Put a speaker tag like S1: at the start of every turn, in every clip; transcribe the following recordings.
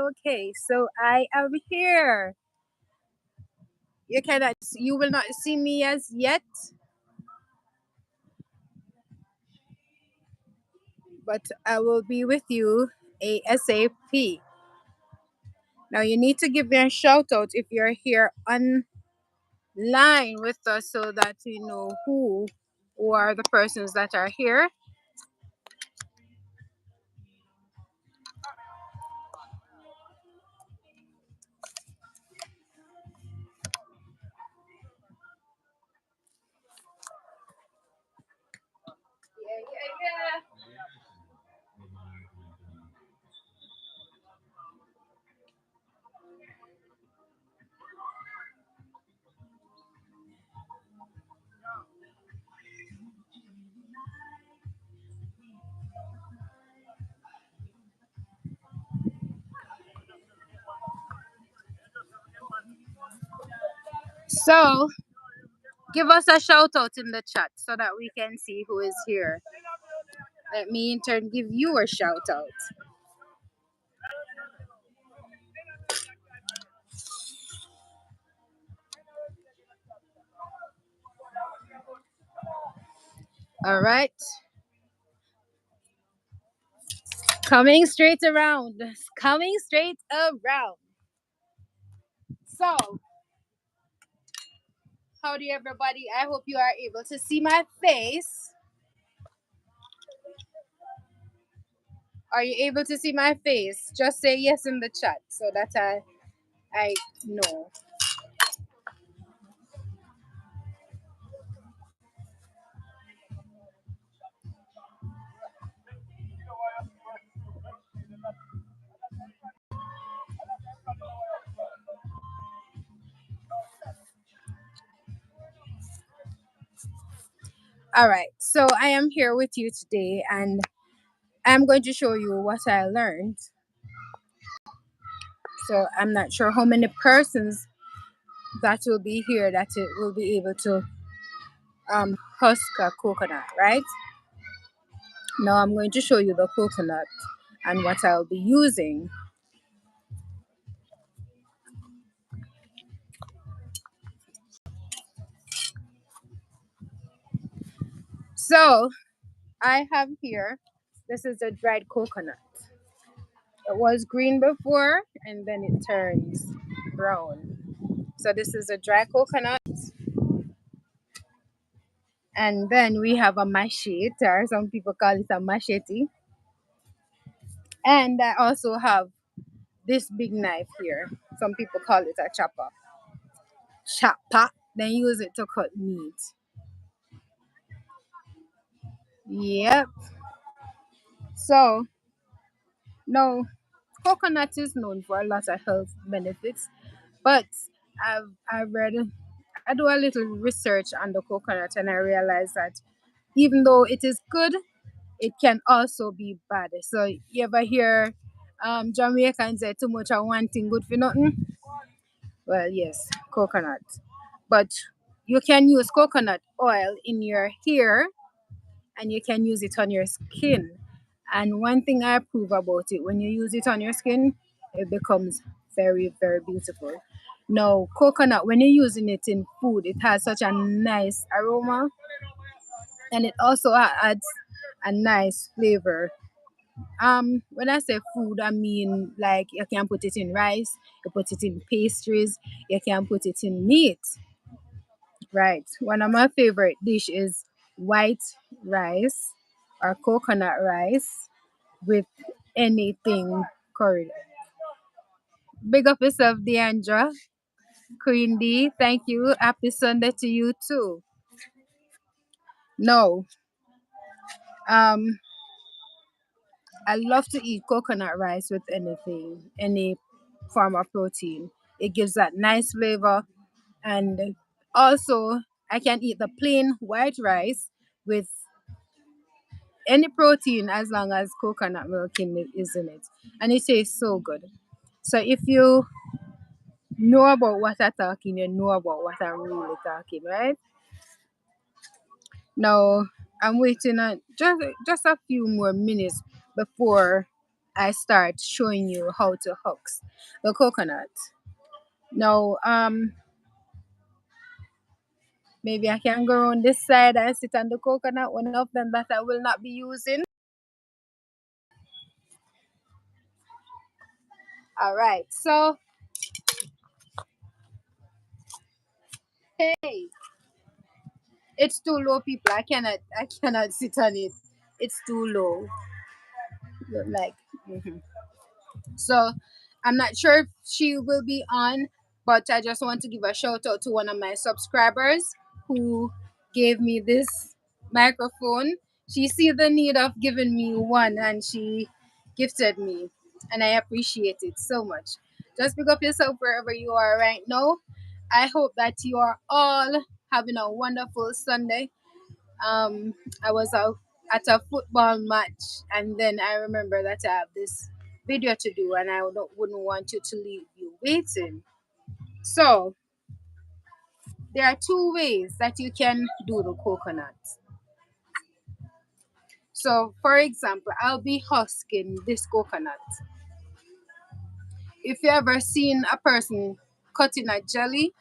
S1: Okay, so I am here. You will not see me as yet, but I will be with you ASAP. Now you need to give me a shout out if you're here online with us so that we know who are the persons that are here. So give us a shout out in the chat so that we can see who is here. Let me in turn give you a shout out. All right. Coming straight around. Coming straight around. So, howdy everybody. I hope you are able to see my face. Are you able to see my face? Just say yes in the chat so that I know. All right. So, I am here with you today and I'm going to show you what I learned. So, I'm not sure how many persons that will be here that it will be able to husk a coconut, right? Now I'm going to show you the coconut and what I'll be using. So I have here, this is a dried coconut. It was green before and then it turns brown. So this is a dry coconut. And then we have a machete, or some people call it a machete. And I also have this big knife here. Some people call it a chopper. Chopper. Then use it to cut meat. Yep. So now coconut is known for a lot of health benefits, but I read I do a little research on the coconut and I realized that even though it is good, it can also be bad. So you ever hear Jamaicans say too much of one thing good for nothing? Well, yes, coconut. But you can use coconut oil in your hair and you can use it on your skin. And one thing I approve about it, when you use it on your skin, it becomes very, very beautiful. Now, coconut, when you're using it in food, it has such a nice aroma and it also adds a nice flavor. When I say food, I mean like you can put it in rice, you put it in pastries, you can put it in meat. Right. One of my favorite dish is white rice or coconut rice with anything curry. Big up yourself, Deandra. Queen D, thank you. Happy Sunday to you too. No. Um, I love to eat coconut rice with anything, any form of protein. It gives that nice flavor. And also I can eat the plain white rice with any protein as long as coconut milk is in it. And it tastes so good. So if you know about what I'm talking, you know about what I'm really talking, right? Now I'm waiting on just a few more minutes before I start showing you how to husk the coconut. Now, maybe I can go on this side and sit on the coconut, one of them that I will not be using. All right, so hey, it's too low, people. I cannot sit on it. It's too low. Like, mhm. So I'm not sure if she will be on, but I just want to give a shout out to one of my subscribers who gave me this microphone. She see the need of giving me one and she gifted me, and I appreciate it so much. Just pick up yourself wherever you are right now. I hope that you are all having a wonderful Sunday. um I was out at a football match, and then I remember that I have this video to do, and wouldn't want you to leave you waiting. So there are two ways that you can do the coconut. So for example, I'll be husking this coconut. If you ever seen a person cutting a jelly,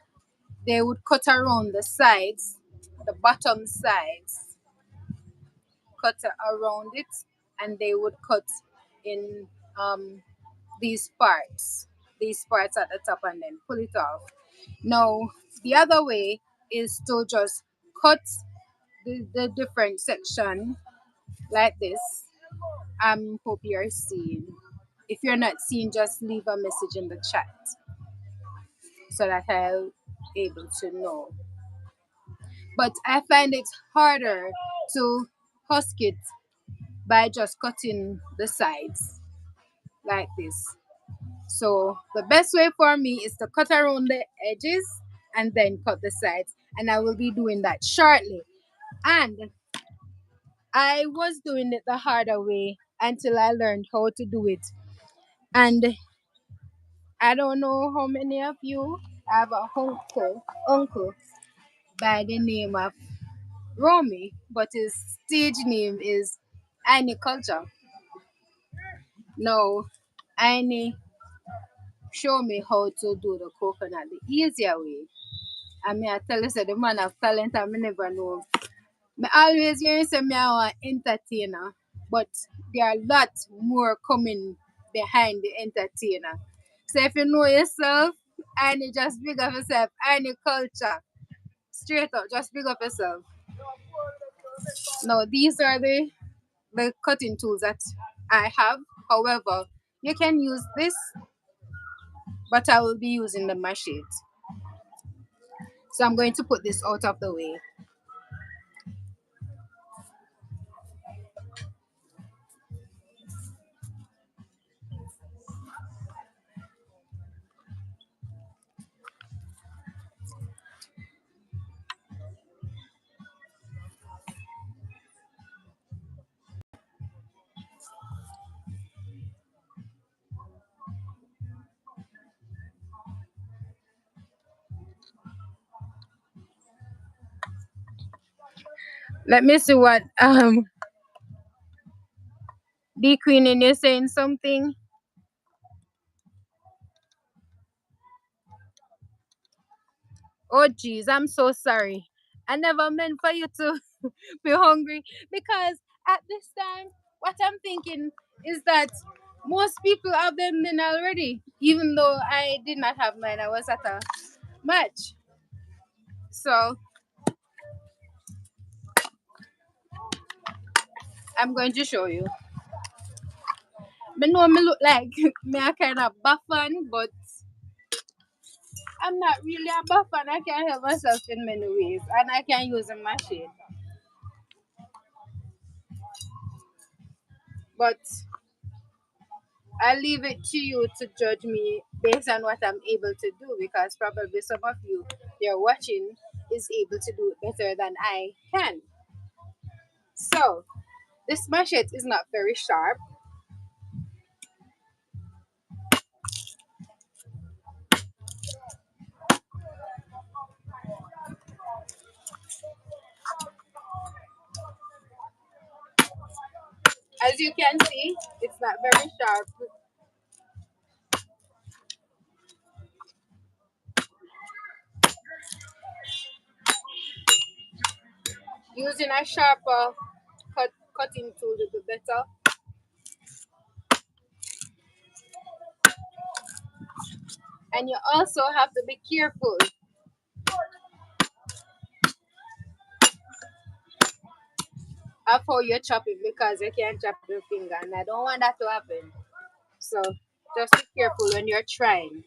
S1: they would cut around the sides, the bottom sides, cut around it, and they would cut in um, these parts, at the top, and then pull it off. Now, the other way is to just cut the different section like this. Hope you're seeing. If you're not seeing, just leave a message in the chat so that I'll able to know. But I find it harder to husk it by just cutting the sides like this. So the best way for me is to cut around the edges and then cut the sides. And I will be doing that shortly. And I was doing it the harder way until I learned how to do it. And I don't know how many of you have a uncle by the name of Romy, but his stage name is Annie Culture. Now, Annie show me how to do the coconut the easier way. I mean, I tell you, say the man of talent, I me never know. Me always hear you say me I want entertainer, but there are a lot more coming behind the entertainer. So if you know yourself, and you just big up yourself, and your culture, straight up, just big up yourself. Now, these are the cutting tools that I have. However, you can use this, but I will be using the machete. So I'm going to put this out of the way. Let me see what D Queen, and you're saying something. Oh geez, I'm so sorry. I never meant for you to be hungry, because at this time, what I'm thinking is that most people have them in already. Even though I did not have mine, I was at a match. So I'm going to show you. I know me look like me a kind of buffan, but I'm not really a buffan. I can help myself in many ways, and I can use a machine. But I leave it to you to judge me based on what I'm able to do, because probably some of you you're watching is able to do it better than I can. So this machete is not very sharp. As you can see, it's not very sharp. Using a sharper cutting tool will be better. And you also have to be careful of how you chop it because you can chop your finger, and I don't want that to happen. So just be careful when you're trying.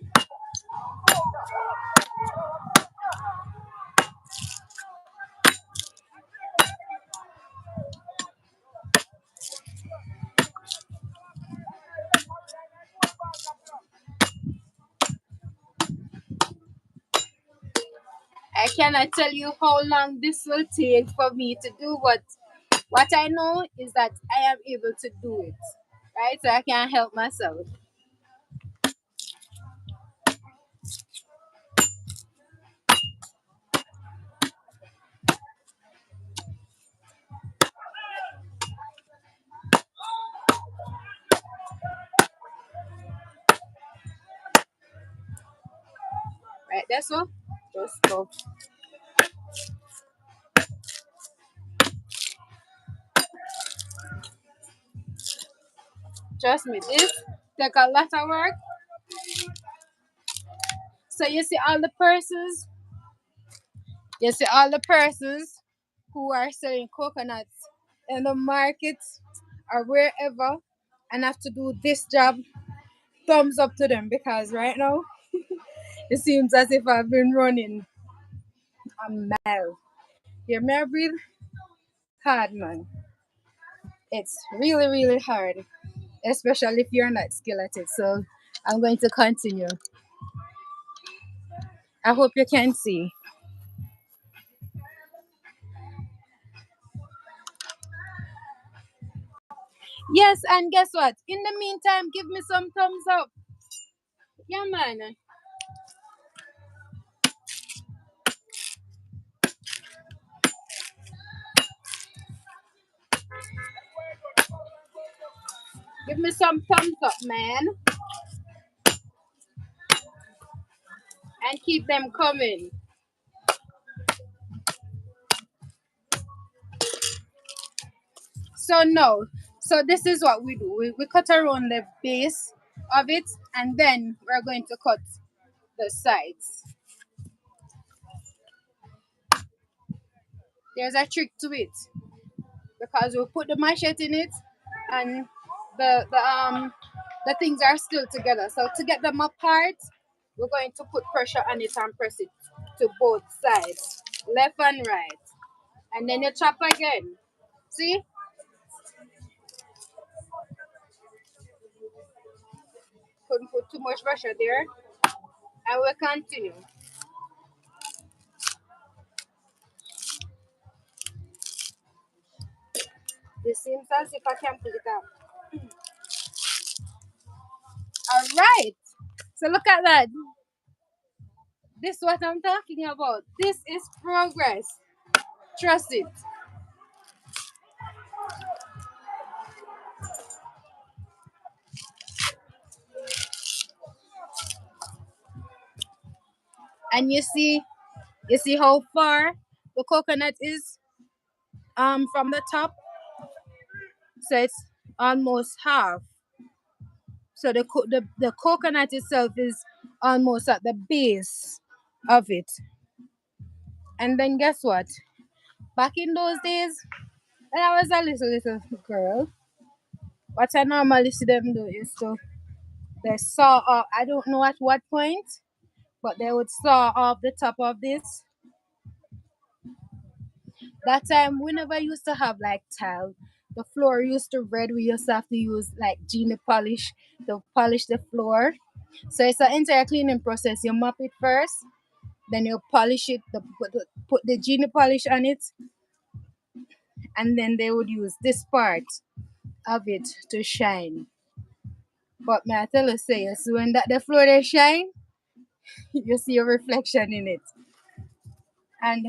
S1: I cannot tell you how long this will take for me to do, but what I know is that I am able to do it, right? So I can't help myself. Right, that's all. Just go. Trust me, this take a lot of work. So you see all the persons who are selling coconuts in the market or wherever and have to do this job. Thumbs up to them because right now it seems as if I've been running a mile. Hear me I breathe? Hard, man. It's really, really hard, especially if you're not skilled at it. So I'm going to continue. I hope you can see. Yes, and guess what? In the meantime, give me some thumbs up. Yeah, man. Give me some thumbs up, man. And keep them coming. So no. So this is what we do. We cut around the base of it and then we're going to cut the sides. There's a trick to it because we put the machete in it and the things are still together. So to get them apart, we're going to put pressure on it and press it to both sides, left and right. And then you chop again. See? Couldn't put too much pressure there. And we'll continue. This seems as if I can pull it out. Alright. So look at that. This is what I'm talking about. This is progress. Trust it. And you see how far the coconut is from the top. So it's almost half. So the coconut itself is almost at the base of it. And then guess what? Back in those days, when I was a little girl, what I normally see them do is to they saw off. I don't know at what point, but they would saw off the top of this. That time we never used to have like tile. The floor used to red. We used to have to use like genie polish to polish the floor. So it's an entire cleaning process. You mop it first, then you polish it, put the genie polish on it, and then they would use this part of it to shine. But may I tell you, say, so when that the floor they shine, you see a reflection in it. And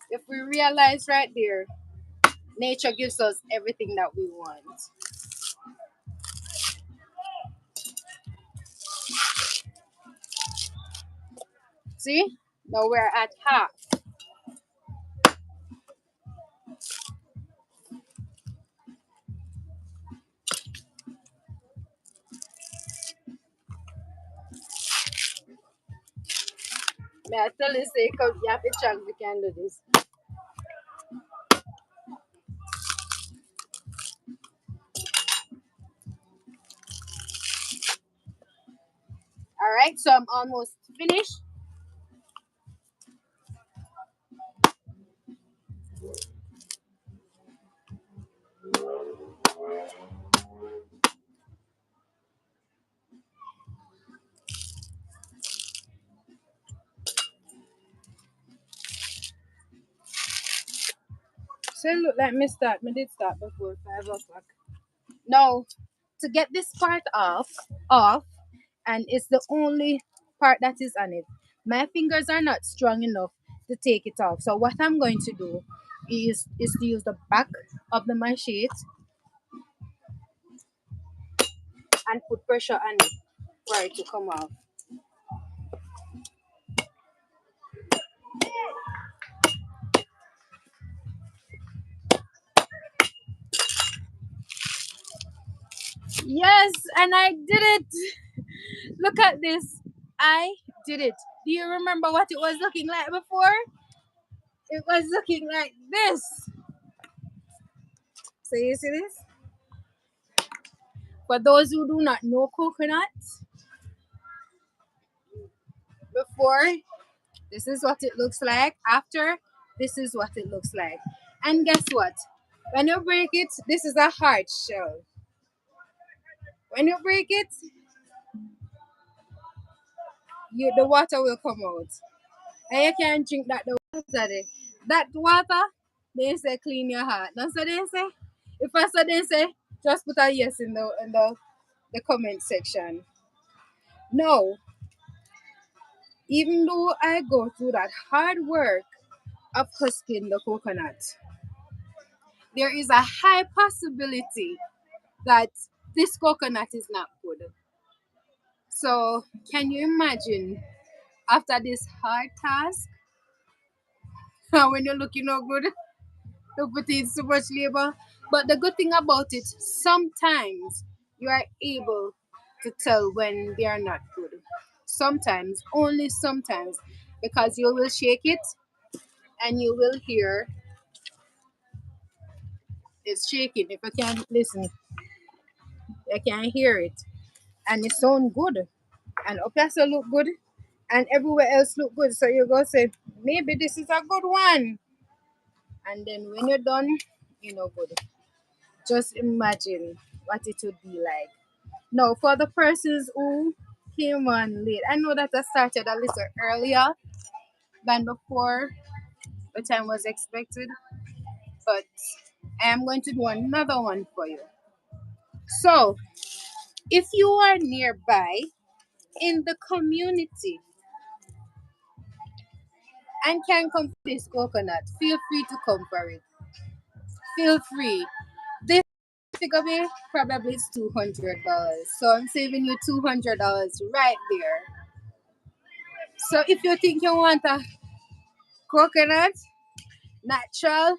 S1: if we realize right there, Nature gives us everything that we want. See? Now we're at half. May I tell you, say, come, you have a chance, we can do this. All right, so I'm almost finished. So look like me start. Me did start before 5 o'clock. Now, to get this part off, and it's the only part that is on it. My fingers are not strong enough to take it off. So what I'm going to do is to use the back of the machete and put pressure on it for it to come off. Yes, and I did it. Look at this. I did it. Do you remember what it was looking like before? It was looking like this. So you see this? For those who do not know coconut, before, this is what it looks like. After, this is what it looks like. And guess what? When you break it, this is a hard shell. When you break it, the water will come out. And you can drink that the water there. That water, they say clean your heart. That's what they say. If I said they say, just put a yes in the comment section. No, even though I go through that hard work of husking the coconut, there is a high possibility that this coconut is not good. So, can you imagine after this hard task, when you're looking no good, to put in so much labor? But the good thing about it, sometimes you are able to tell when they are not good. Sometimes, only sometimes, because you will shake it and you will hear it's shaking. If you can listen, you can hear it, and it sound good, and up here so look good, and everywhere else look good. So you go say, maybe this is a good one, and then when you're done, you know good. Just imagine what it would be like. Now, for the persons who came on late, I know that I started a little earlier than before the time was expected, but I am going to do another one for you. So, if you are nearby in the community and can come for this coconut, feel free to come for it. Feel free. This figure me probably it's $200. So I'm saving you $200 right there. So if you think you want a coconut, natural,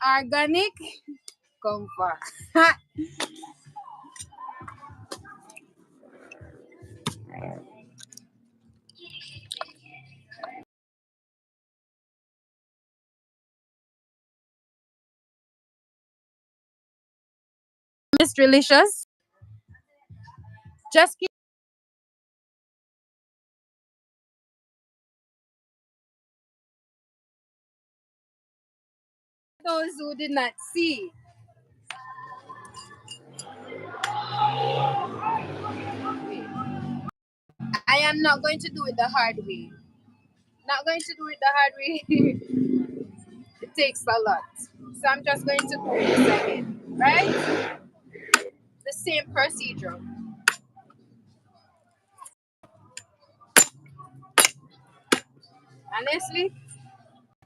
S1: organic, come for. It's delicious. Just keep those who did not see. I am not going to do it the hard way. Not going to do it the hard way. It takes a lot. So I'm just going to do this again. Right? The same procedure. Honestly,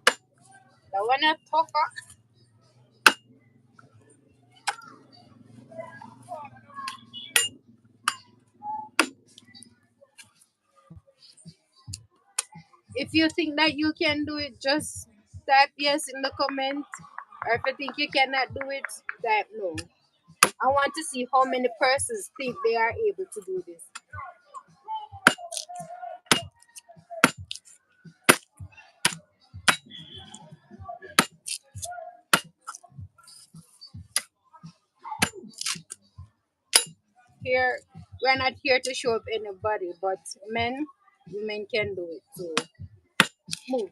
S1: the one I tougher. If you think that you can do it, just type yes in the comment. Or if you think you cannot do it, type no. I want to see how many persons think they are able to do this. Here, we're not here to show up anybody, but women can do it. So move.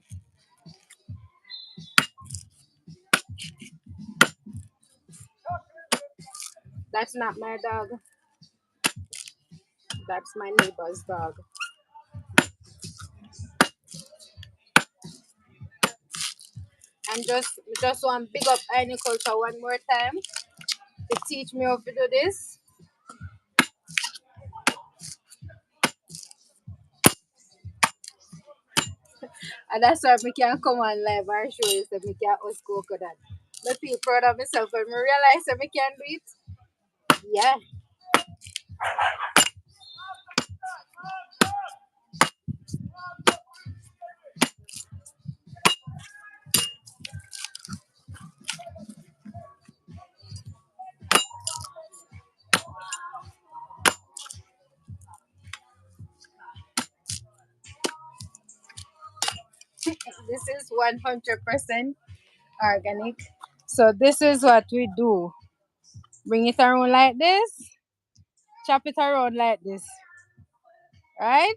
S1: That's not my dog. That's my neighbor's dog. And just want big up culture one more time to teach me how to do this. And that's why I can come on live and show you that I can host coconut. I feel proud of myself when I realize that I can do it. Yeah. This is 100% organic. So this is what we do. Bring it around like this. Chop it around like this. Right?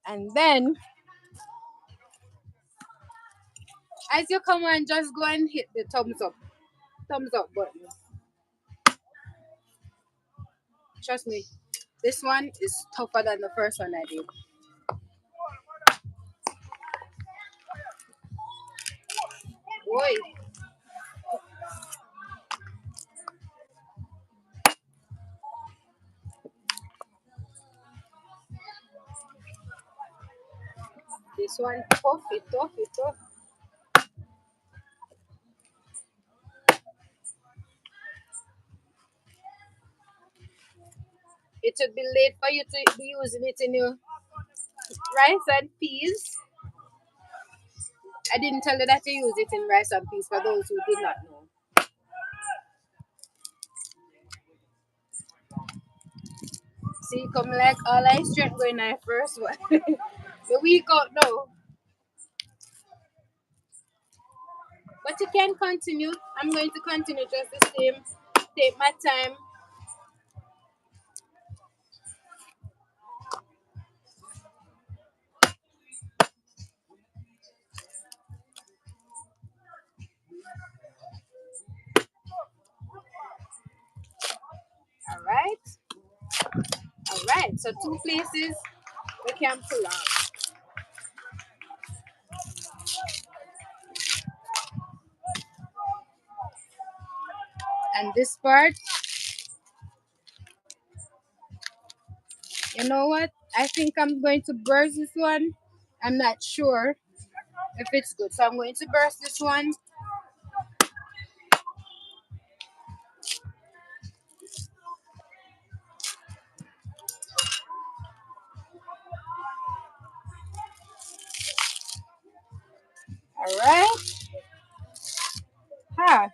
S1: And then as you come on, just go and hit the thumbs up button. Trust me, this one is tougher than the first one I did. Boy, this one tough, it tough. It would be late for you to be using it in your rice and peas. I didn't tell you that you use it in rice and peas for those who did not know. See, come like all I strength going on first one. The week out now. But you can continue. I'm going to continue just the same. Take my time. Alright? Alright. So two places we can pull out. And this part, you know what? I think I'm going to burst this one. I'm not sure if it's good. So I'm going to burst this one. Alright? Ha.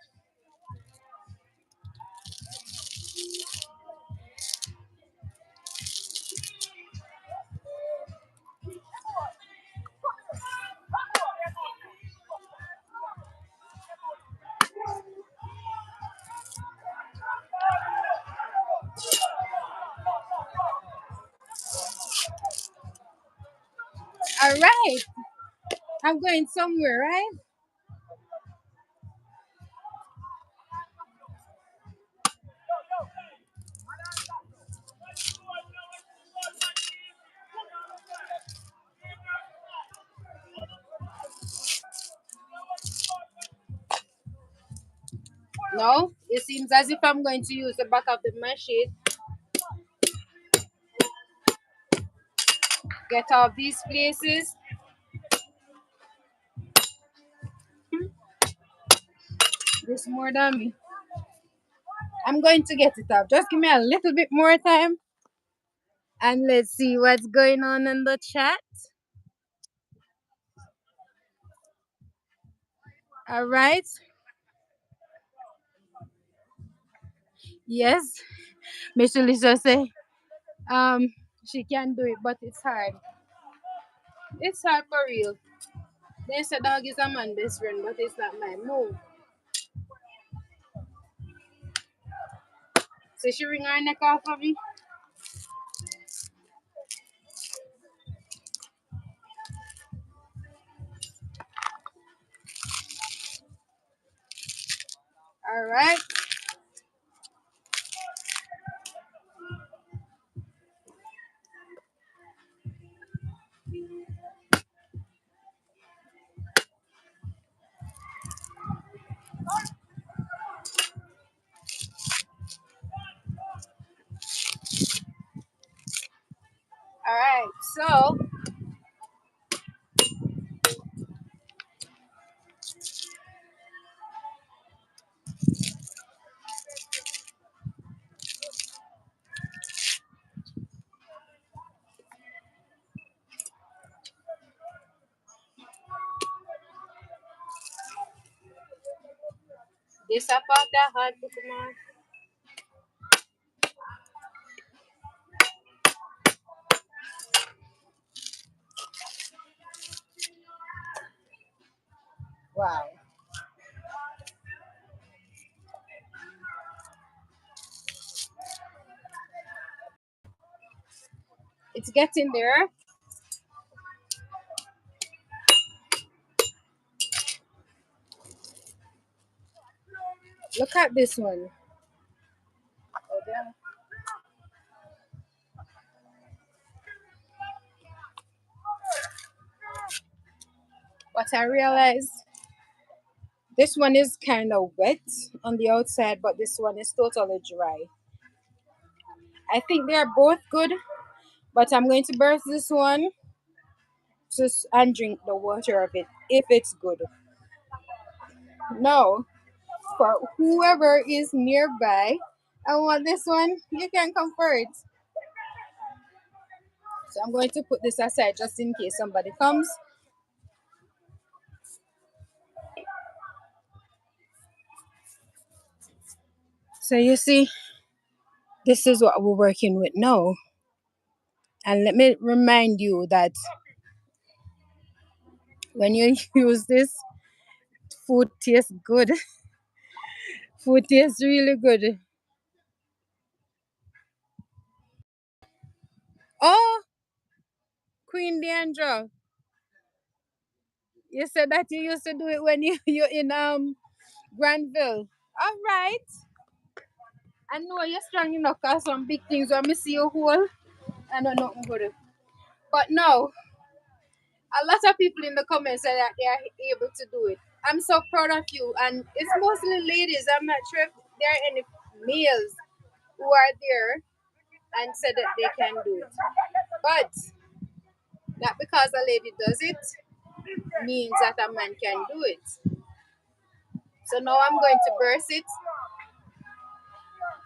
S1: Alright. I'm going somewhere, right? No, it seems as if I'm going to use the back of the machine. Get off these places. This more than me. I'm going to get it off. Just give me a little bit more time. And let's see what's going on in the chat. All right. Yes. Miss Alicia say, um, she can do it, but it's hard. It's hard for real. They say dog is a man best friend, but it's not mine. No. So she ring her neck off of me. All right. All right. So this about that hard to come on. Wow. It's getting there. Look at this one. Oh, damn. What I realized, this one is kind of wet on the outside, but this one is totally dry. I think they are both good, but I'm going to burst this one just and drink the water of it if it's good. No, for whoever is nearby, I want this one. You can come for it. So I'm going to put this aside just in case somebody comes. So you see, this is what we're working with now. And let me remind you that when you use this, food tastes good. Food tastes really good. Oh, Queen Deandra, you said that you used to do it when you're in Granville. All right. I know you're strong enough cause some big things when me see you whole. I know nothing good. But no, a lot of people in the comments say that they are able to do it. I'm so proud of you, and it's mostly ladies. I'm not sure if there are any males who are there and said that they can do it. But not because a lady does it means that a man can do it. So now I'm going to burst it.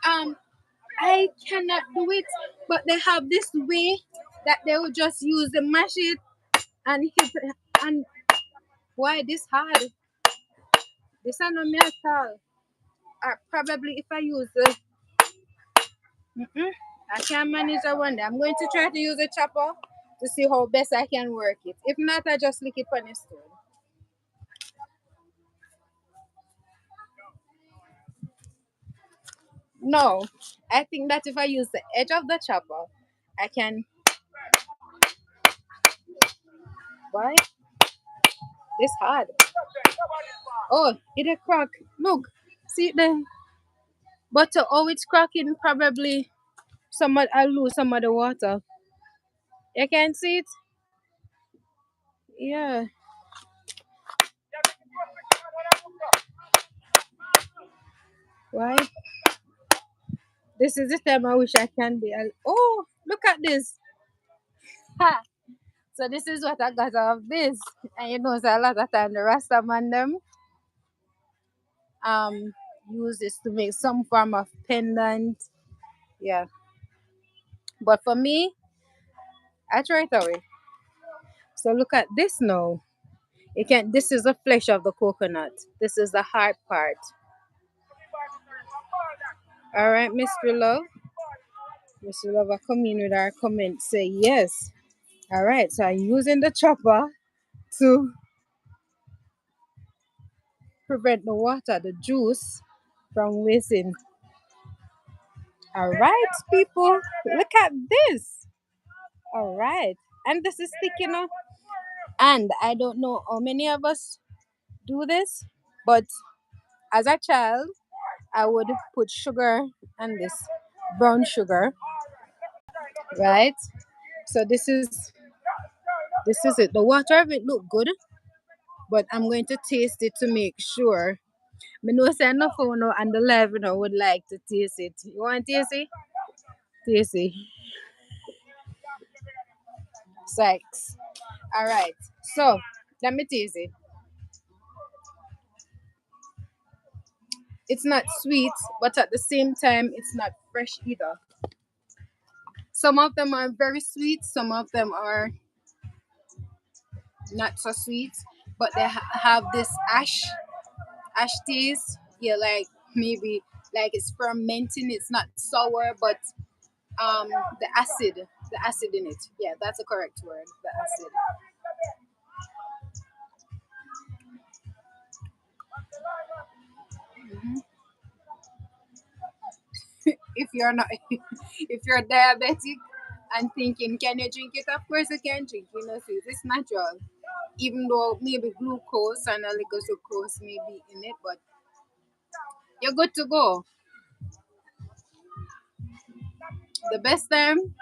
S1: Um, I cannot do it, but they have this way that they will just use the mash it and hit it, and why this hard? This is not me at all. Probably if I use the, I can manage that one day. I'm going to try to use a chopper to see how best I can work it. If not, I just lick it on the stone. No, I think that if I use the edge of the chopper, I can. Why? This hard. Oh, it a crack. Look, see it there. But oh, it's cracking. Probably I'll lose some of the water. You can see it. Yeah. Why? This is the time I wish I can be. Oh, look at this. Ha. So this is what I got out of this. And you know, so a lot of time the Rasta man them um use this to make some form of pendant. Yeah. But for me, I throw it away. So look at this now. You can This is the flesh of the coconut. This is the hard part. Alright, Mr. Love. Mr. Love, come in with our comment. Say yes. Alright, so I'm using the chopper to prevent the water, the juice, from wasting. Alright, people. Look at this. Alright. And this is sticking up. And I don't know how many of us do this, but as a child, I would put sugar and this brown sugar, right? So this is it. The water of it look good, but I'm going to taste it to make sure. Me know say enough phone and the live would like to taste it. You want to taste it? Taste it. Sykes. All right. So let me taste it. It's not sweet, but at the same time, it's not fresh either. Some of them are very sweet. Some of them are not so sweet, but they have this ash taste. Yeah, like maybe like it's fermenting. It's not sour, but um the acid, the acid in it. Yeah, that's the correct word. The acid. If you're not, if you're diabetic and thinking, can you drink it? Of course you can drink. You know, so it's natural. Even though maybe glucose and a little sucrose may be in it, but you're good to go. The best time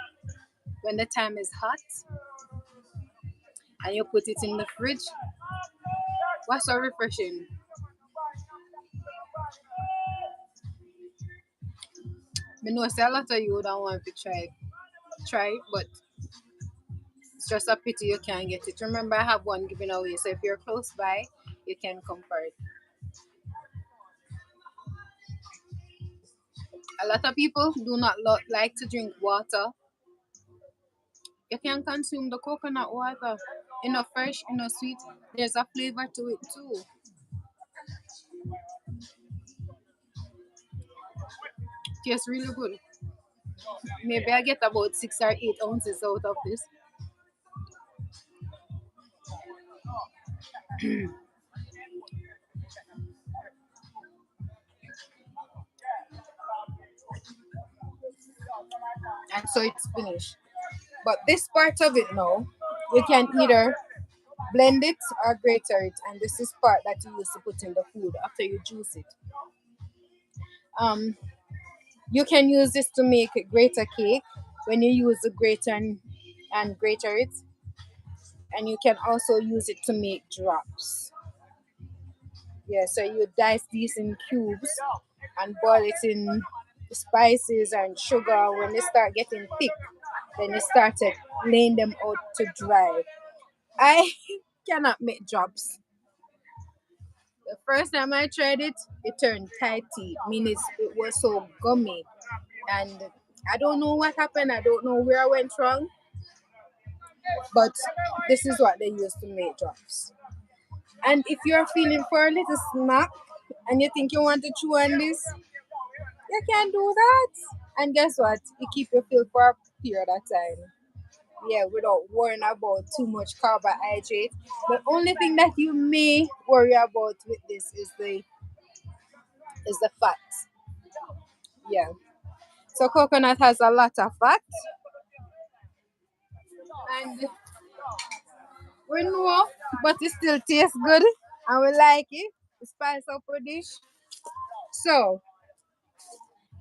S1: when the time is hot and you put it in the fridge. What's so refreshing? Me know say a lot of you don't want to try it, but it's just a pity you can't get it. Remember, I have one given away, so if you're close by, you can come for it. A lot of people do not like to drink water. You can consume the coconut water. In a fresh, in a sweet, there's a flavor to it too. Tastes really good. Maybe I get about 6 or 8 ounces out of this. And so it's finished. But this part of it now, you can either blend it or grater it, and this is part that you use to put in the food after you juice it. Um, you can use this to make grater cake when you use the grater and grater it, and you can also use it to make drops. Yeah, so you dice these in cubes and boil it in spices and sugar. When they start getting thick, then you started laying them out to dry. I cannot make drops. The first time I tried it, it turned tighty, meaning it was so gummy. And I don't know what happened. I don't know where I went wrong, but this is what they use to make drops. And if you're feeling for a little snack and you think you want to chew on this, you can do that. And guess what? It keep you filled for a period of time. Yeah, without worrying about too much carbohydrate. The only thing that you may worry about with this is the fat. Yeah. So coconut has a lot of fat, and we know, but it still tastes good, and we like it. Spice up a dish. So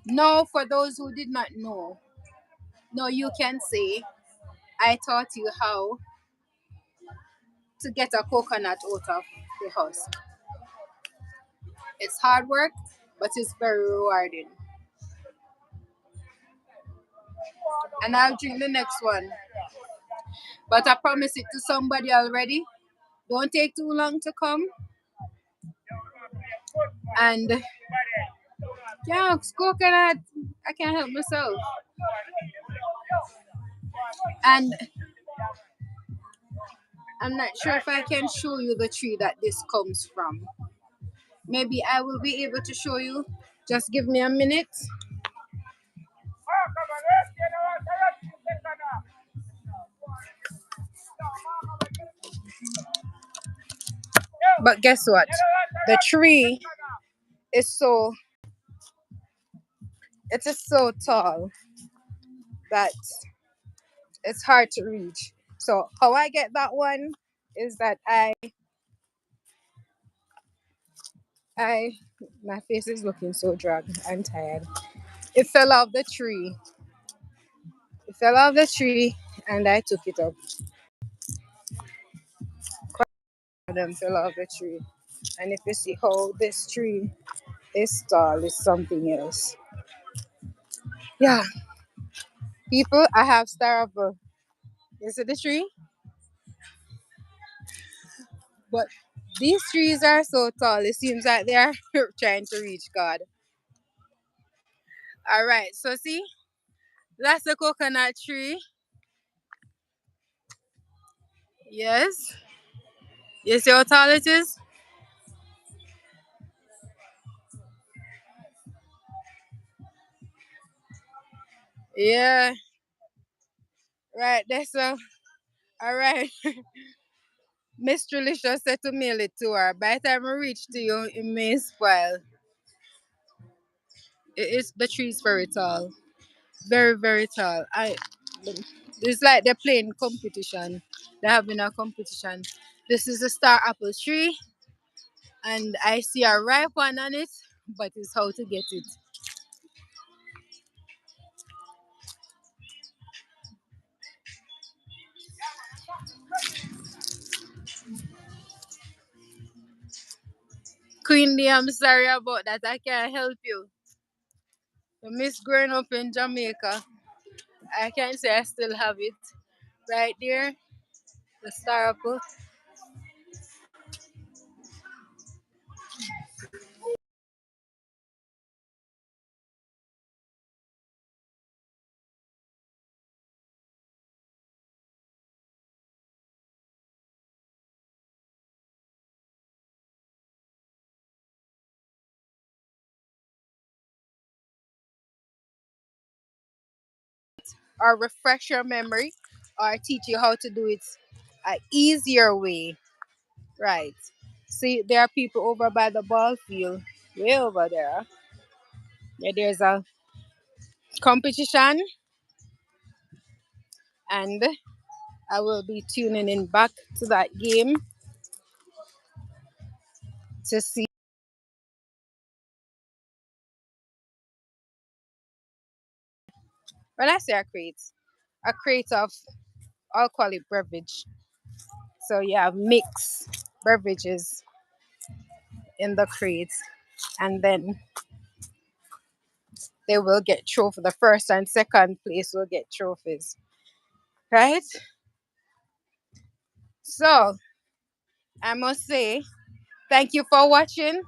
S1: now, for those who did not know, now you can say, I taught you how to get a coconut out of the husk. It's hard work, but it's very rewarding. And I'll drink the next one. But I promise it to somebody already. Don't take too long to come. And yeah, it's coconut. I can't help myself. And I'm not sure if I can show you the tree that this comes from. Maybe I will be able to show you. Just give me a minute. But guess what? The tree is so it is so tall that it's hard to reach. So how I get that one is that I my face is looking so dragged. I'm tired. It fell off the tree. It fell off the tree and I took it up. Them fell off the tree. And if you see how this tree is tall, is something else. Yeah, people, I have star apple. You see the tree? But these trees are so tall, it seems like they are trying to reach God. All right, so see, that's the coconut tree. Yes. You see how tall it is? Yeah, right. That's so. All right. Miss Trilisha said to mail it to her. By the time I reach to you, it may spoil. The tree is very tall, very very tall. It's like they're playing competition. They're having a competition. This is a star apple tree, and I see a ripe one on it, but it's how to get it. Queen, I'm sorry about that. I can't help you. I miss growing up in Jamaica. I can't say I still have it right there. The star apple or refresh your memory or teach you how to do it an easier way. Right. See, there are people over by the ball field, way over there. Yeah, there's a competition, and I will be tuning in back to that game to see. When I say a crate of alcoholic beverage. So you have mixed beverages in the crate, and then they will get trophy. The first and second place will get trophies, right? So I must say thank you for watching.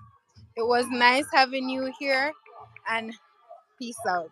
S1: It was nice having you here, and peace out.